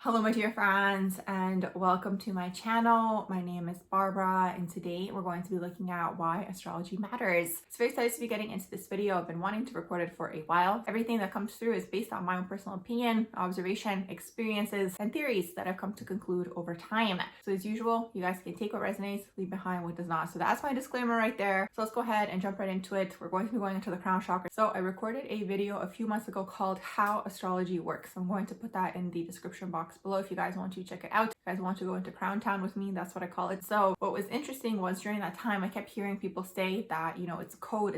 Hello my dear friends and welcome to my channel. My name is Barbara and today we're going to be looking at why astrology matters. It's very excited to be getting into this video. I've been wanting to record it for a while. Everything that comes through is based on my own personal opinion, observation, experiences, and theories that I've come to conclude over time. So as usual, you guys can take what resonates, leave behind what does not. So that's my disclaimer right there. So let's go ahead and jump right into it. We're going to be going into the crown chakra. So I recorded a video a few months ago called How Astrology Works. I'm going to put that in the description box below if you guys want to check it out. If you guys want to go into Crown Town with me, that's what I call it. So what was interesting was during that time I kept hearing people say that, you know, it's a code,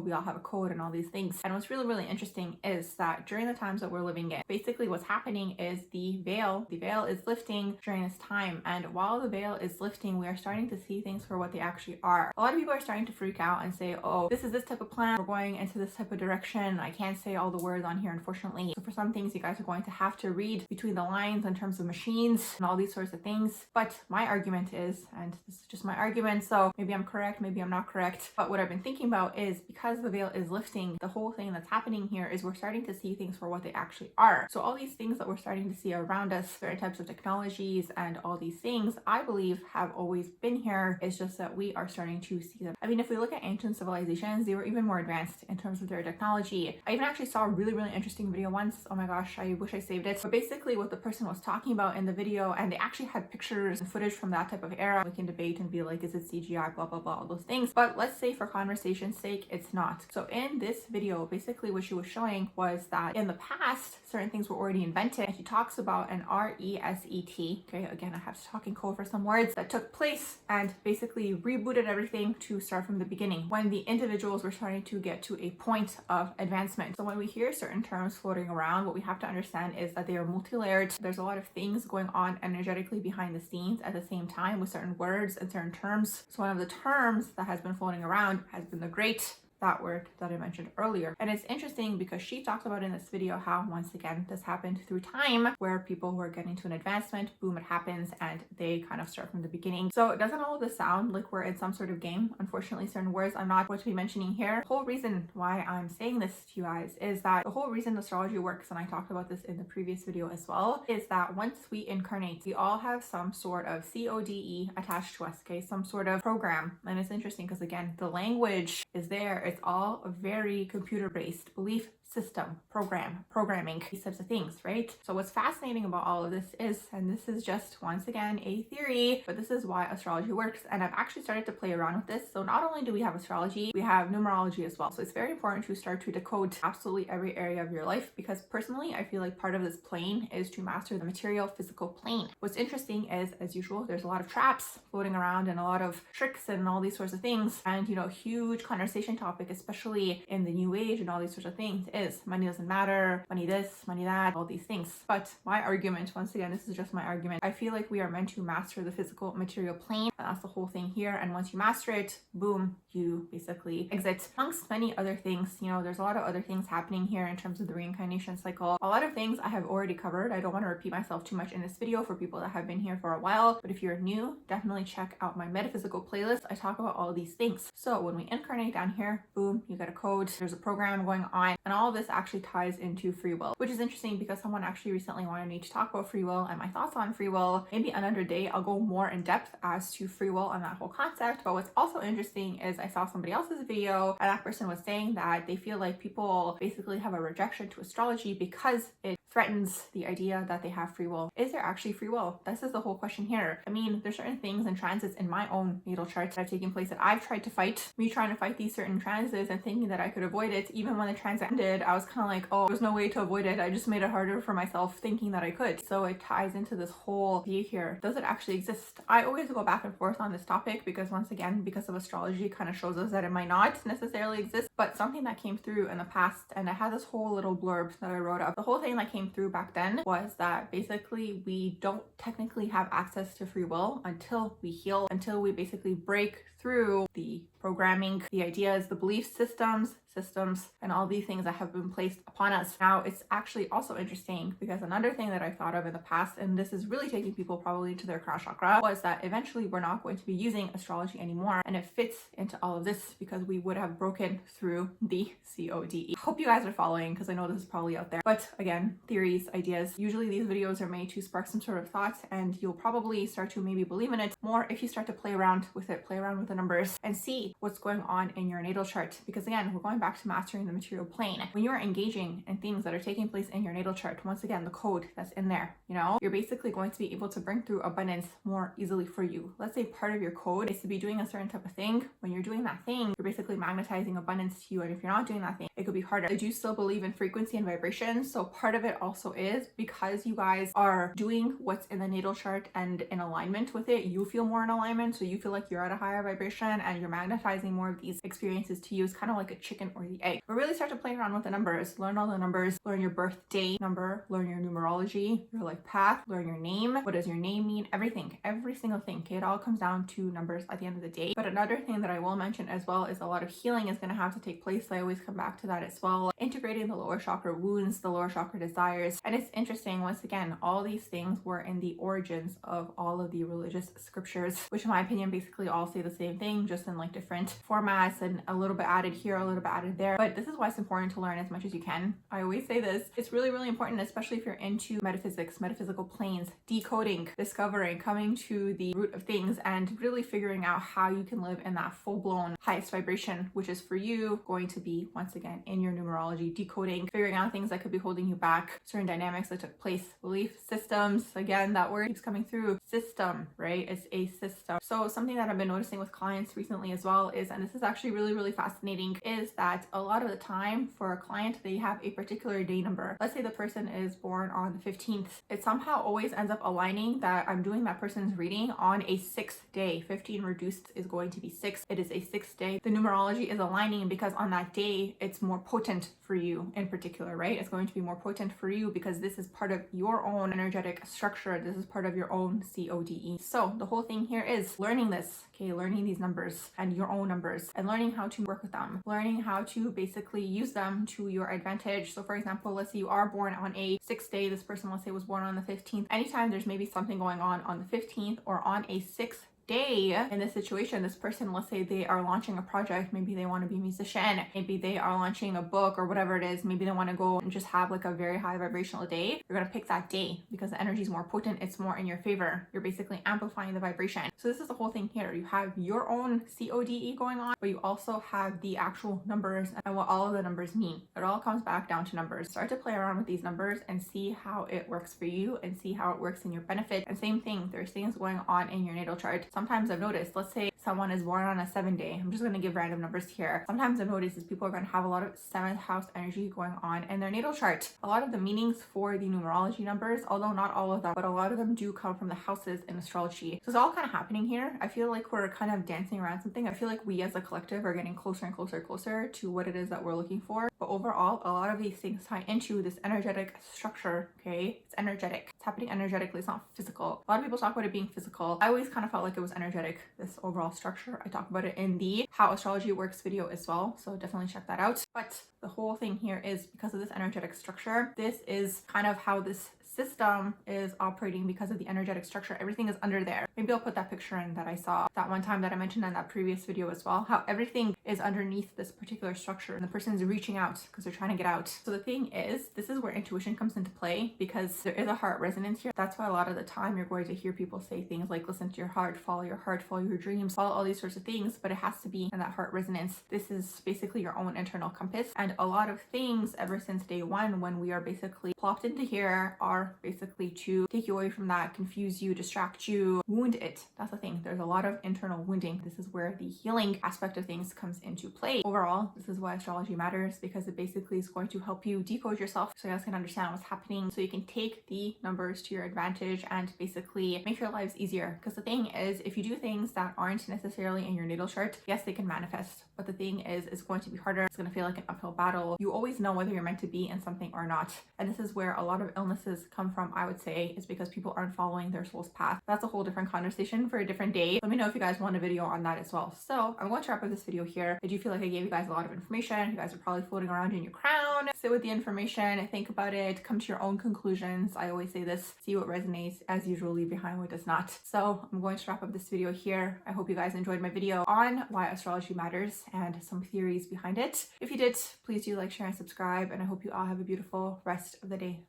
we all have a code and all these things. And what's really interesting is that during the times that we're living in, basically what's happening is the veil is lifting during this time. And while the veil is lifting, we are starting to see things for what they actually are. A lot of people are starting to freak out and say, oh, this is this type of plan, we're going into this type of direction. I can't say all the words on here, unfortunately. So for some things, you guys are going to have to read between the lines in terms of machines and all these sorts of things. But my argument is, and this is just my argument, so maybe I'm correct, maybe I'm not correct, but what I've been thinking about is because the veil is lifting, the whole thing that's happening here is we're starting to see things for what they actually are. So all these things that we're starting to see around us, certain types of technologies and all these things, I believe have always been here. It's just that we are starting to see them. I mean, if we look at ancient civilizations, they were even more advanced in terms of their technology. I even actually saw a really interesting video once. Oh my gosh, I wish I saved it. But basically what the person was talking about in the video, and they actually had pictures and footage from that type of era. We can debate and be like, is it CGI, blah all those things, but let's say for conversation's sake it's not. So in this video, basically what she was showing was that in the past certain things were already invented, and she talks about an reset. Okay, again, I have talking code for some words that took place and basically rebooted everything to start from the beginning when the individuals were starting to get to a point of advancement. So when we hear certain terms floating around, what we have to understand is that they are multi-layered. There's a lot of things going on energetically behind the scenes at the same time with certain words and certain terms. So one of the terms that has been floating around has been the great, that word that I mentioned earlier. And it's interesting because she talks about in this video how once again this happened through time where people were getting to an advancement, boom, it happens and they kind of start from the beginning. So it doesn't all of this sound like we're in some sort of game. Unfortunately, certain words I'm not going to be mentioning here. The whole reason why I'm saying this to you guys is that the whole reason astrology works, and I talked about this in the previous video as well, is that once we incarnate, we all have some sort of CODE attached to us, okay? Some sort of program. And it's interesting because again, the language is there. It's all very computer-based belief system, programming, these types of things, right? So what's fascinating about all of this is, and this is just once again a theory, but this is why astrology works. And I've actually started to play around with this. So not only do we have astrology, we have numerology as well. So it's very important to start to decode absolutely every area of your life, because personally I feel like part of this plane is to master the material physical plane. What's interesting is, as usual, there's a lot of traps floating around and a lot of tricks and all these sorts of things. And you know, huge conversation topic, especially in the new age and all these sorts of things, is money doesn't matter, money this, money that, all these things. But my argument, once again, this is just my argument, I feel like we are meant to master the physical material plane. And that's the whole thing here. And once you master it, boom, you basically exit. Amongst many other things, you know, there's a lot of other things happening here in terms of the reincarnation cycle. A lot of things I have already covered. I don't want to repeat myself too much in this video for people that have been here for a while, but if you're new, definitely check out my metaphysical playlist. I talk about all these things. So when we incarnate down here, boom, you get a code, there's a program going on, and all of this actually ties into free will, which is interesting because someone actually recently wanted me to talk about free will and my thoughts on free will. Maybe another day I'll go more in depth as to free will and that whole concept. But what's also interesting is I saw somebody else's video and that person was saying that they feel like people basically have a rejection to astrology because it threatens the idea that they have free will. Is there actually free will? This is the whole question here. I mean, there's certain things and transits in my own natal chart that have taken place that I've tried to fight. Me trying to fight these certain transits and thinking that I could avoid it. Even when the transit ended, I was kind of like, oh, there's no way to avoid it. I just made it harder for myself thinking that I could. So it ties into this whole idea here. Does it actually exist? I always go back and forth on this topic because once again, because of astrology kind of shows us that it might not necessarily exist, but something that came through in the past, and I had this whole little blurb that I wrote up. The whole thing that came through back then was that basically we don't technically have access to free will until we heal, until we basically break through the programming, the ideas, the belief systems, systems, and all these things that have been placed upon us. Now, it's actually also interesting because another thing that I thought of in the past, and this is really taking people probably into their crown chakra, was that eventually we're not going to be using astrology anymore. And it fits into all of this because we would have broken through the CODE. Hope you guys are following because I know this is probably out there. But again, theories, ideas. Usually these videos are made to spark some sort of thought, and you'll probably start to maybe believe in it more if you start to play around with it, play around with the numbers, and see what's going on in your natal chart. Because again, we're going back to mastering the material plane. When you are engaging in things that are taking place in your natal chart, once again, the code that's in there, you're basically going to be able to bring through abundance more easily for you. Let's say part of your code is to be doing a certain type of thing. When you're doing that thing, you're basically magnetizing abundance to you. And if you're not doing that thing, it could be harder. I do still believe in frequency and vibration. So part of it also is because you guys are doing what's in the natal chart and in alignment with it, you feel more in alignment. So you feel like you're at a higher vibration and you're magnetizing more of these experiences to you. It's kind of like a chicken or the egg. But really start to play around with the numbers, learn all the numbers, learn your birthday number, learn your numerology, your life path, learn your name. What does your name mean? Everything, every single thing. Okay, it all comes down to numbers at the end of the day. But another thing that I will mention as well is a lot of healing is going to have to take place. I always come back to that as well. Integrating the lower chakra wounds, the lower chakra desires. And it's interesting, once again, all these things were in the origins of all of the religious scriptures, which in my opinion basically all say the same thing, just in like different formats and a little bit added here, a little bit added there. But this is why it's important to learn as much as you can. I always say this. It's really, really important, especially if you're into metaphysics, metaphysical planes, decoding, discovering, coming to the root of things, and really figuring out how you can live in that full-blown highest vibration, which is for you going to be, once again, in your numerology, decoding, figuring out things that could be holding you back, certain dynamics that took place, belief systems. Again, that word keeps coming through. System, right? It's a system. So something that I've been noticing with clients recently as well is, and this is actually really, really fascinating, is that a lot of the time for a client, they have a particular day number. Let's say the person is born on the 15th. It somehow always ends up aligning that I'm doing that person's reading on a 6th day. 15 reduced is going to be 6. It is a 6th day. The numerology is aligning because on that day, it's more potent for you in particular, right? It's going to be more potent for you because this is part of your own energetic structure. This is part of your own CODE. So the whole thing here is learning this, okay? Learning these numbers and your own numbers and learning how to work with them, learning how to basically use them to your advantage. So for example, let's say you are born on a 6th day. This person, let's say, was born on the 15th. Anytime there's maybe something going on the 15th or on a 6th day in this situation, this person, let's say they are launching a project, maybe they want to be a musician, maybe they are launching a book or whatever it is, maybe they want to go and just have like a very high vibrational day, you're going to pick that day because the energy is more potent, it's more in your favor, you're basically amplifying the vibration. So this is the whole thing here. You have your own CODE going on, but you also have the actual numbers and what all of the numbers mean. It all comes back down to numbers. Start to play around with these numbers and see how it works for you and see how it works in your benefit. And same thing, there's things going on in your natal chart. Sometimes I've noticed, let's say someone is born on a 7th day. I'm just going to give random numbers here. Sometimes I've noticed is people are going to have a lot of 7th house energy going on in their natal chart. A lot of the meanings for the numerology numbers, although not all of them, but a lot of them do come from the houses in astrology. So it's all kind of happening here. I feel like we're kind of dancing around something. I feel like we as a collective are getting closer and closer to what it is that we're looking for. But overall, a lot of these things tie into this energetic structure, okay? It's energetic. It's happening energetically. It's not physical. A lot of people talk about it being physical. I always kind of felt like it was energetic, this overall structure. I talk about it in the How Astrology Works video as well, so definitely check that out. But the whole thing here is because of this energetic structure, this is kind of how this system is operating because of the energetic structure. Everything is under there. Maybe I'll put that picture in that I saw that one time that I mentioned in that previous video as well, how everything is underneath this particular structure and the person is reaching out because they're trying to get out. So the thing is, this is where intuition comes into play because there is a heart resonance here. That's why a lot of the time you're going to hear people say things like, listen to your heart, follow your dreams, follow all these sorts of things, but it has to be in that heart resonance. This is basically your own internal compass. And a lot of things ever since day one, when we are basically plopped into here, are basically to take you away from that, confuse you, distract you, wound it. That's the thing. There's a lot of internal wounding. This is where the healing aspect of things comes into play. Overall, this is why astrology matters, because it basically is going to help you decode yourself so you guys can understand what's happening, so you can take the numbers to your advantage and basically make your lives easier. Because the thing is, if you do things that aren't necessarily in your natal chart, yes, they can manifest, but the thing is, it's going to be harder. It's going to feel like an uphill battle. You always know whether you're meant to be in something or not. And this is where a lot of illnesses come from, I would say, is because people aren't following their soul's path. That's a whole different conversation for a different day. Let me know if you guys want a video on that as well. So I'm going to wrap up this video here. I do feel like I gave you guys a lot of information. You guys are probably floating around in your crown. Sit with the information, think about it, come to your own conclusions. I always say this, see what resonates, as usual, leave behind what does not. So I'm going to wrap up this video here. I hope you guys enjoyed my video on why astrology matters and some theories behind it. If you did, please do like, share, and subscribe, and I hope you all have a beautiful rest of the day.